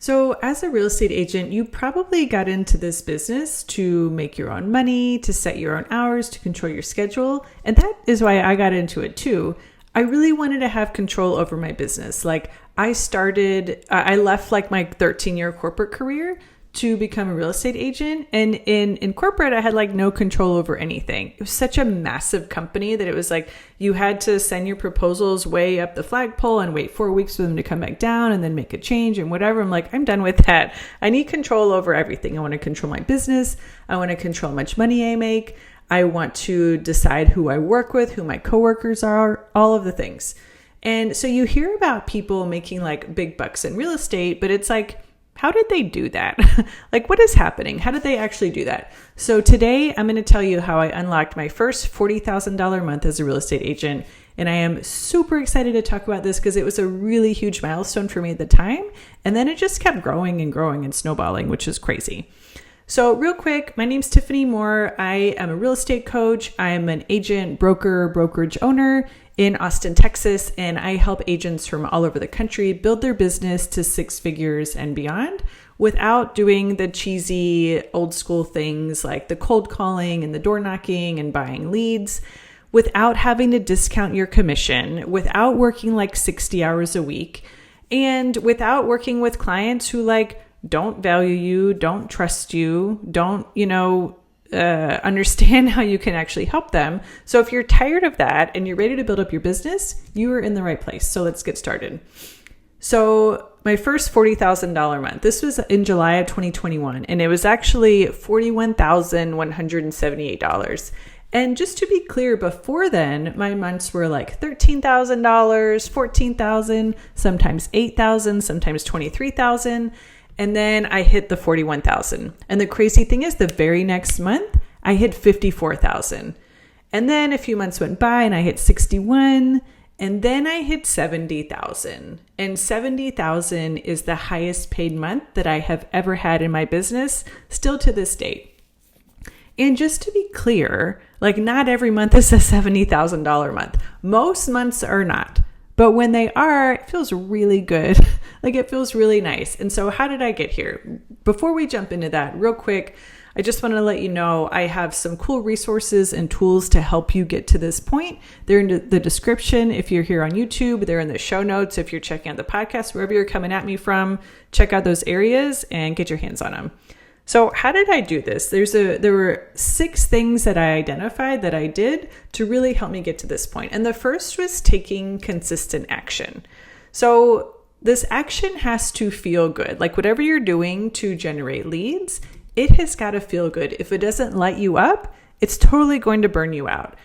So as a real estate agent, you probably got into this business to make your own money, to set your own hours, to control your schedule. And that is why I got into it too. I really wanted to have control over my business. Like I left like my 13-year corporate career to become a real estate agent. And in corporate, I had like no control over anything. It was such a massive company that it was like you had to send your proposals way up the flagpole and wait 4 weeks for them to come back down and then make a change and whatever. I'm like, I'm done with that. I need control over everything. I want to control my business. I want to control how much money I make. I want to decide who I work with, who my coworkers are, all of the things. And so you hear about people making like big bucks in real estate, but it's like, how did they do that? Like, what is happening? How did they actually do that? So today I'm going to tell you how I unlocked my first $40,000 month as a real estate agent. And I am super excited to talk about this because it was a really huge milestone for me at the time. And then it just kept growing and growing and snowballing, which is crazy. So real quick, my name's Tiffany Moore. I am a real estate coach. I'm an agent, brokerage owner in Austin, Texas, and I help agents from all over the country build their business to 6 figures and beyond without doing the cheesy old school things like the cold calling and the door knocking and buying leads, without having to discount your commission, without working like 60 hours a week, and without working with clients who like don't value you, don't trust you, don't, understand how you can actually help them. So if you're tired of that and you're ready to build up your business, you are in the right place. So let's get started. So my first $40,000 month, this was in July of 2021, and it was actually $41,178. And just to be clear, before then, my months were like $13,000, $14,000, sometimes $8,000, sometimes $23,000. And then I hit the 41,000. And the crazy thing is the very next month, I hit 54,000. And then a few months went by and I hit 61. And then I hit 70,000. And 70,000 is the highest paid month that I have ever had in my business, still to this date. And just to be clear, like not every month is a $70,000 month. Most months are not. But when they are, it feels really good. Like it feels really nice. And so how did I get here? Before we jump into that, real quick, I just want to let you know I have some cool resources and tools to help you get to this point. They're in the description if you're here on YouTube. They're in the show notes if you're checking out the podcast, wherever you're coming at me from. Check out those areas and get your hands on them. So how did I do this? There were 6 things that I identified that I did to really help me get to this point. And the first was taking consistent action. So this action has to feel good. Like whatever you're doing to generate leads, it has got to feel good. If it doesn't light you up, it's totally going to burn you out.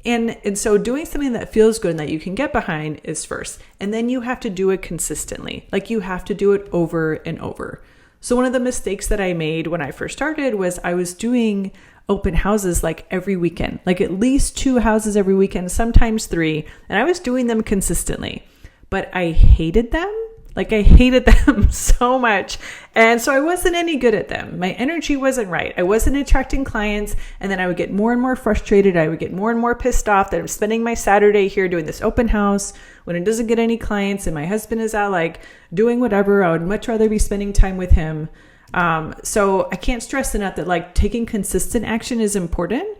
And so doing something that feels good and that you can get behind is first. And then you have to do it consistently. Like you have to do it over and over. So one of the mistakes that I made when I first started was I was doing open houses like every weekend, like at least 2 houses every weekend, sometimes 3. And I was doing them consistently, but I hated them. Like I hated them so much. And so I wasn't any good at them. My energy wasn't right. I wasn't attracting clients. And then I would get more and more frustrated. I would get more and more pissed off that I'm spending my Saturday here doing this open house when it doesn't get any clients and my husband is out like doing whatever. I would much rather be spending time with him. So I can't stress enough that like taking consistent action is important,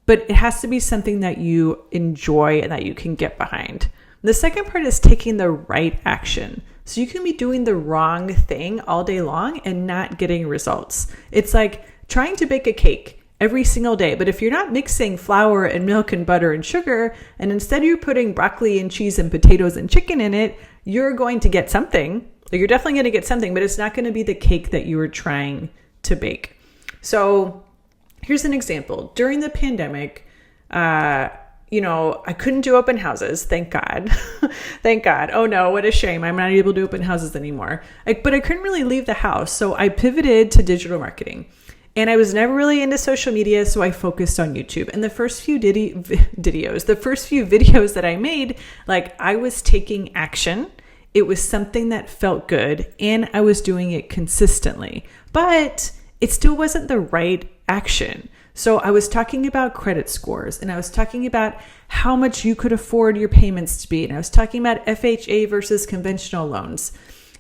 but it has to be something that you enjoy and that you can get behind. The second part is taking the right action. So you can be doing the wrong thing all day long and not getting results. It's like trying to bake a cake every single day. But if you're not mixing flour and milk and butter and sugar, and instead you're putting broccoli and cheese and potatoes and chicken in it, you're going to get something. Like you're definitely going to get something, but it's not going to be the cake that you were trying to bake. So here's an example. During the pandemic, I couldn't do open houses. Thank God. Thank God. Oh no, what a shame. I'm not able to do open houses anymore. But I couldn't really leave the house. So I pivoted to digital marketing. And I was never really into social media, so I focused on YouTube. And the first few videos that I made, like I was taking action. It was something that felt good and I was doing it consistently, but it still wasn't the right action. So I was talking about credit scores and I was talking about how much you could afford your payments to be. And I was talking about FHA versus conventional loans.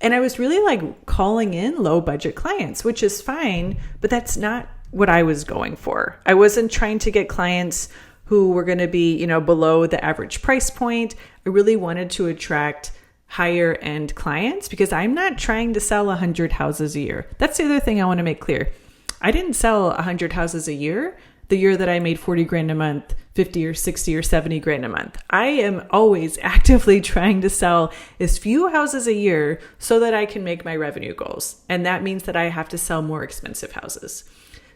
And I was really like calling in low budget clients, which is fine, but that's not what I was going for. I wasn't trying to get clients who were going to be, below the average price point. I really wanted to attract higher end clients because I'm not trying to sell 100 houses a year. That's the other thing I want to make clear. I didn't sell 100 houses a year the year that I made 40 grand a month, 50 or 60 or 70 grand a month. I am always actively trying to sell as few houses a year so that I can make my revenue goals. And that means that I have to sell more expensive houses.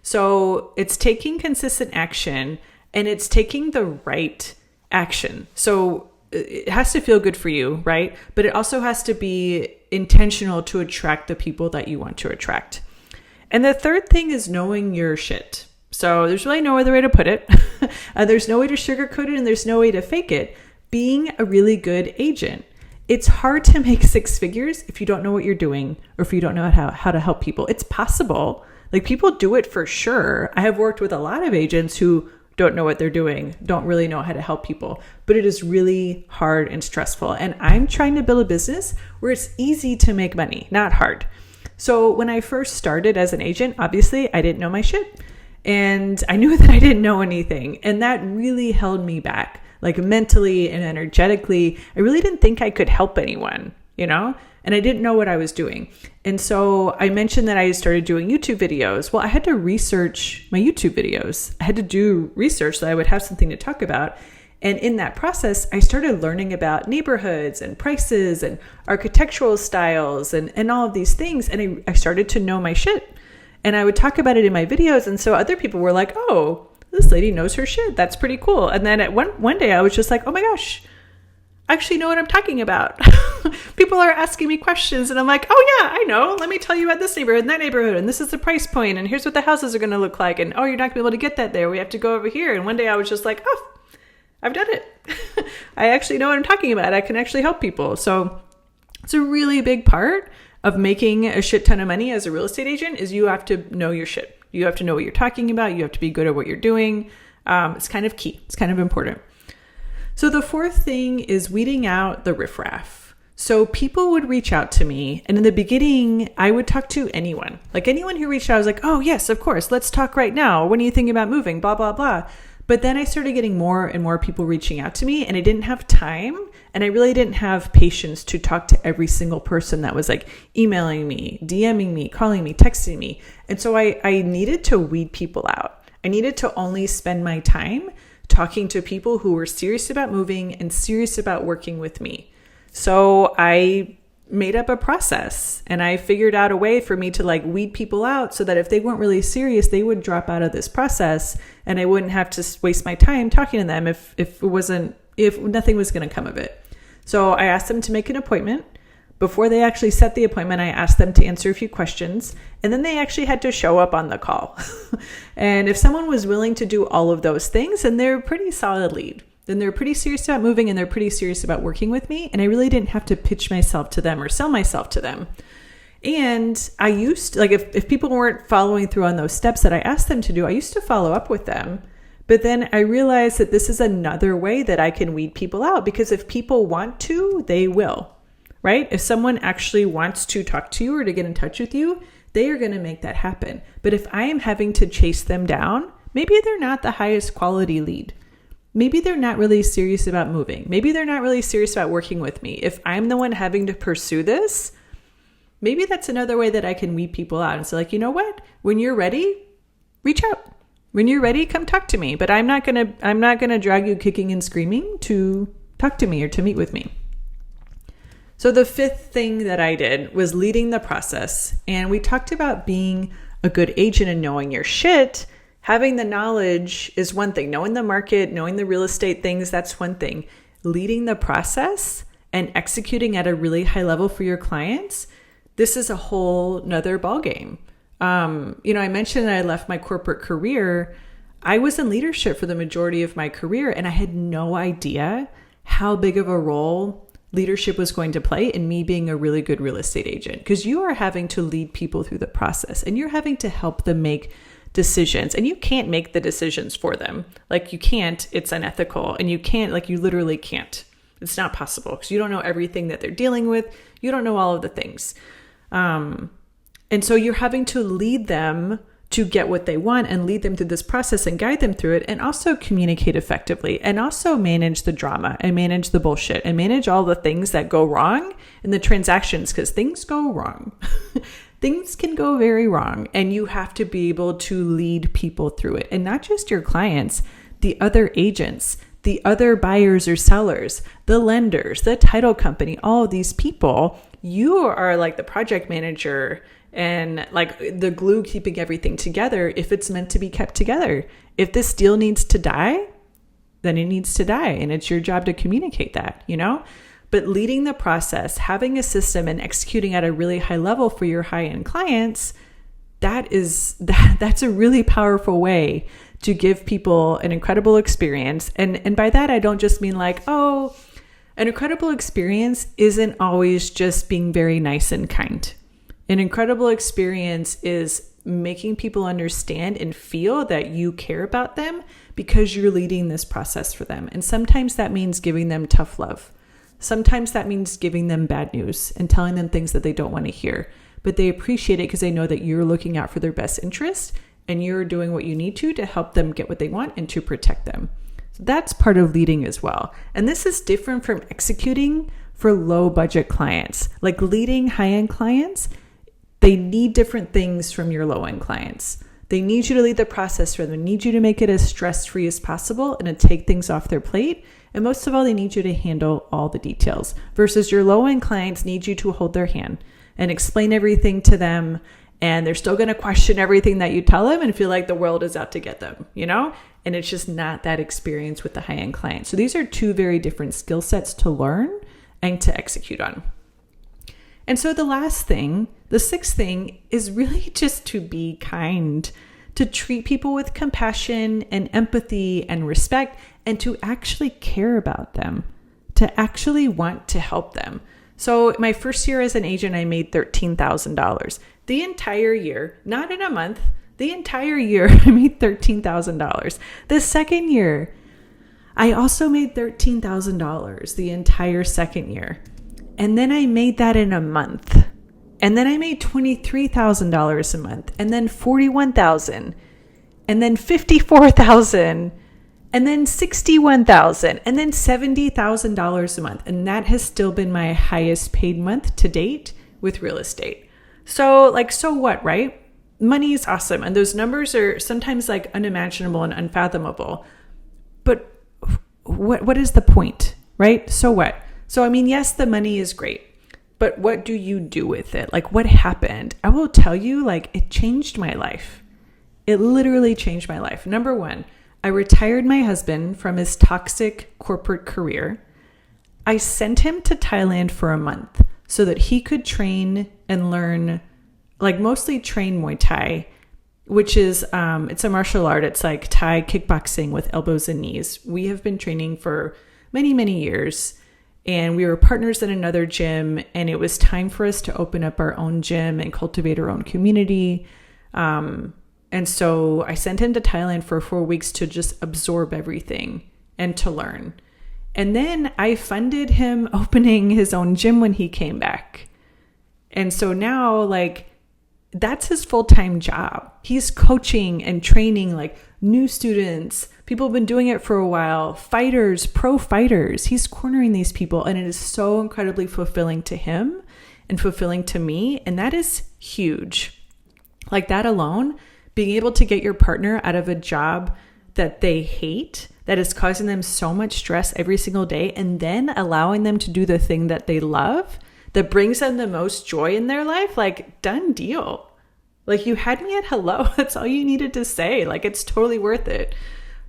So it's taking consistent action and it's taking the right action. So it has to feel good for you, right? But it also has to be intentional to attract the people that you want to attract. And the third thing is knowing your shit. So there's really no other way to put it. There's no way to sugarcoat it and there's no way to fake it. Being a really good agent. It's hard to make six figures if you don't know what you're doing or if you don't know how to help people. It's possible. Like people do it for sure. I have worked with a lot of agents who don't know what they're doing, don't really know how to help people, but it is really hard and stressful. And I'm trying to build a business where it's easy to make money, not hard. So when I first started as an agent, obviously I didn't know my shit. And I knew that I didn't know anything. And that really held me back, like mentally and energetically. I really didn't think I could help anyone, and I didn't know what I was doing. And so I mentioned that I started doing YouTube videos. Well, I had to research my YouTube videos. I had to do research so I would have something to talk about. And in that process, I started learning about neighborhoods and prices and architectural styles and all of these things. And I started to know my shit. And I would talk about it in my videos. And so other people were like, oh, this lady knows her shit. That's pretty cool. And then at one day I was just like, oh my gosh, I actually know what I'm talking about. People are asking me questions and I'm like, oh yeah, I know. Let me tell you about this neighborhood and that neighborhood. And this is the price point. And here's what the houses are going to look like. And oh, you're not going to be able to get that there. We have to go over here. And one day I was just like, oh, I've done it. I actually know what I'm talking about. I can actually help people. So it's a really big part of making a shit ton of money as a real estate agent is you have to know your shit. You have to know what you're talking about. You have to be good at what you're doing. It's kind of key. It's kind of important. So the fourth thing is weeding out the riffraff. So people would reach out to me, and in the beginning, I would talk to anyone. Like anyone who reached out, I was like, oh yes, of course, let's talk right now. When are you thinking about moving? Blah, blah, blah. But then I started getting more and more people reaching out to me, and I didn't have time, and I really didn't have patience to talk to every single person that was like emailing me, DMing me, calling me, texting me. And so I needed to weed people out. I needed to only spend my time talking to people who were serious about moving and serious about working with me. So I made up a process and I figured out a way for me to like weed people out so that if they weren't really serious, they would drop out of this process and I wouldn't have to waste my time talking to them if nothing was going to come of it. So I asked them to make an appointment. Before they actually set the appointment, I asked them to answer a few questions, and then they actually had to show up on the call. And if someone was willing to do all of those things, then they're a pretty solid lead. Then they're pretty serious about moving and they're pretty serious about working with me. And I really didn't have to pitch myself to them or sell myself to them. And I used to, like, if people weren't following through on those steps that I asked them to do, I used to follow up with them. But then I realized that this is another way that I can weed people out, because if people want to, they will. Right? If someone actually wants to talk to you or to get in touch with you, they are going to make that happen. But if I am having to chase them down, maybe they're not the highest quality lead. Maybe they're not really serious about moving. Maybe they're not really serious about working with me. If I'm the one having to pursue this, maybe that's another way that I can weed people out and say, like, you know what? When you're ready, reach out. When you're ready, come talk to me. But I'm not gonna drag you kicking and screaming to talk to me or to meet with me. So the fifth thing that I did was leading the process. And we talked about being a good agent and knowing your shit. Having the knowledge is one thing. Knowing the market, knowing the real estate things, that's one thing. Leading the process and executing at a really high level for your clients, this is a whole nother ballgame. I mentioned that I left my corporate career. I was in leadership for the majority of my career, and I had no idea how big of a role leadership was going to play in me being a really good real estate agent, because you are having to lead people through the process and you're having to help them make decisions, and you can't make the decisions for them. Like, you can't, it's unethical, and you can't, like, you literally can't. It's not possible because you don't know everything that they're dealing with. You don't know all of the things. And so you're having to lead them to get what they want and lead them through this process and guide them through it, and also communicate effectively, and also manage the drama and manage the bullshit and manage all the things that go wrong in the transactions, because things go wrong. Things can go very wrong, and you have to be able to lead people through it, and not just your clients, the other agents, the other buyers or sellers, the lenders, the title company, all of these people. You are like the project manager and like the glue keeping everything together if it's meant to be kept together. If this deal needs to die, then it needs to die. And it's your job to communicate that, you know? But leading the process, having a system and executing at a really high level for your high-end clients, that's a really powerful way to give people an incredible experience. And by that, I don't just mean like, oh, an incredible experience isn't always just being very nice and kind. An incredible experience is making people understand and feel that you care about them because you're leading this process for them. And sometimes that means giving them tough love. Sometimes that means giving them bad news and telling them things that they don't want to hear. But they appreciate it because they know that you're looking out for their best interest and you're doing what you need to help them get what they want and to protect them. So that's part of leading as well. And this is different from executing for low budget clients. Like leading high-end clients, they need different things from your low-end clients. They need you to lead the process for them. They need you to make it as stress-free as possible and to take things off their plate. And most of all, they need you to handle all the details, versus your low-end clients need you to hold their hand and explain everything to them. And they're still going to question everything that you tell them and feel like the world is out to get them, you know? And it's just not that experience with the high-end client. So these are two very different skill sets to learn and to execute on. And so the last thing, the sixth thing, is really just to be kind, to treat people with compassion and empathy and respect, and to actually care about them, to actually want to help them. So my first year as an agent, I made $13,000. The entire year, not in a month, the entire year, I made $13,000. The second year, I also made $13,000 the entire second year. And then I made that in a month. And then I made $23,000 a month, and then $41,000, and then $54,000, and then $61,000, and then $70,000 a month. And that has still been my highest paid month to date with real estate. So so what, right? Money is awesome. And those numbers are sometimes like unimaginable and unfathomable. But what is the point, right? So what? So, I mean, yes, the money is great, but what do you do with it? Like, what happened? I will tell you, it changed my life. It literally changed my life. Number one, I retired my husband from his toxic corporate career. I sent him to Thailand for a month so that he could train and learn, mostly train Muay Thai, which is, it's a martial art. It's like Thai kickboxing with elbows and knees. We have been training for many, many years. And we were partners in another gym, and it was time for us to open up our own gym and cultivate our own community. And so I sent him to Thailand for 4 weeks to just absorb everything and to learn. And then I funded him opening his own gym when he came back. And so now, that's his full-time job. He's coaching and training new students. People have been doing it for a while. Fighters, pro fighters. He's cornering these people, and it is so incredibly fulfilling to him and fulfilling to me. And that is huge. That alone, being able to get your partner out of a job that they hate, that is causing them so much stress every single day, and then allowing them to do the thing that they love, that brings them the most joy in their life, done deal. You had me at hello. That's all you needed to say. It's totally worth it.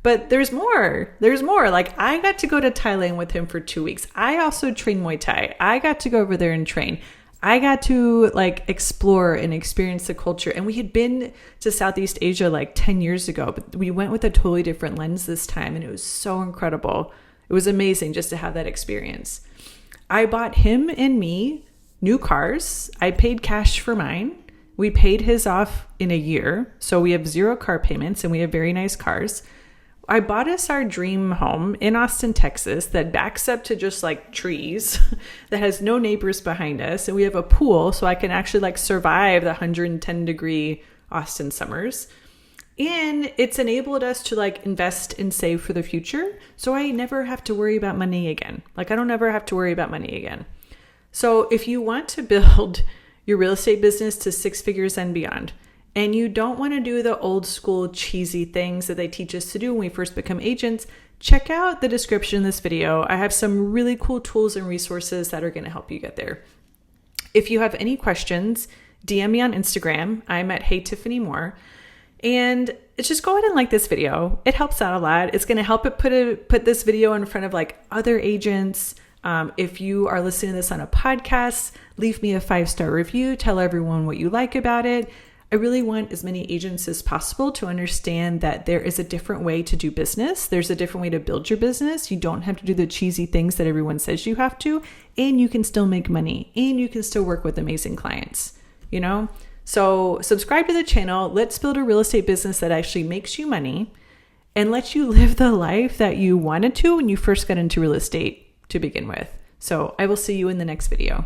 But there's more. There's more. I got to go to Thailand with him for 2 weeks. I also train Muay Thai. I got to go over there and train. I got to explore and experience the culture. And we had been to Southeast Asia 10 years ago, but we went with a totally different lens this time. And it was so incredible. It was amazing just to have that experience. I bought him and me new cars. I paid cash for mine. We paid his off in a year. So we have 0 car payments and we have very nice cars. I bought us our dream home in Austin, Texas that backs up to just like trees that has no neighbors behind us. And we have a pool so I can actually like survive the 110-degree Austin summers. And it's enabled us to like invest and save for the future. So I never have to worry about money again. Like I don't ever have to worry about money again. So if you want to build your real estate business to 6 figures and beyond, and you don't want to do the old school cheesy things that they teach us to do when we first become agents, check out the description in this video. I have some really cool tools and resources that are going to help you get there. If you have any questions, DM me on Instagram. I'm at Hey Tiffany Moore. And just go ahead and like this video. It helps out a lot. It's going to help it put this video in front of like other agents. If you are listening to this on a podcast, leave me a 5-star review. Tell everyone what you like about it. I really want as many agents as possible to understand that there is a different way to do business. There's a different way to build your business. You don't have to do the cheesy things that everyone says you have to, and you can still make money, and you can still work with amazing clients, you know? So subscribe to the channel. Let's build a real estate business that actually makes you money and lets you live the life that you wanted to when you first got into real estate to begin with. So I will see you in the next video.